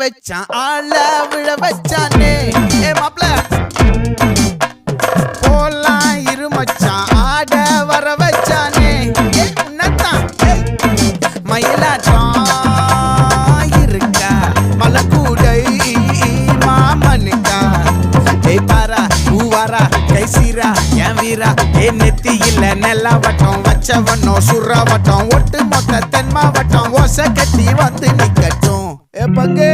வச்சான் ஆள விழ வச்சானே ஏ மாப்ள போலாம் இருமச்சான் ஆட வர வச்சானே ஏ உன்னத்தான் மயிலாட்டம் இருக்கா மலக்கூடை மாமனுக்கா ஏய் பாரா பூவாரா கைசீரா என் வீரா ஏ நெத்தி இல்ல நெல்லா வட்டம் வச்சவனோ சுறா வட்டம் ஒட்டு மொத்த தென் மாவட்டம் ஓசை கட்டி வந்து நிக்கட்டும் ஏ பங்கே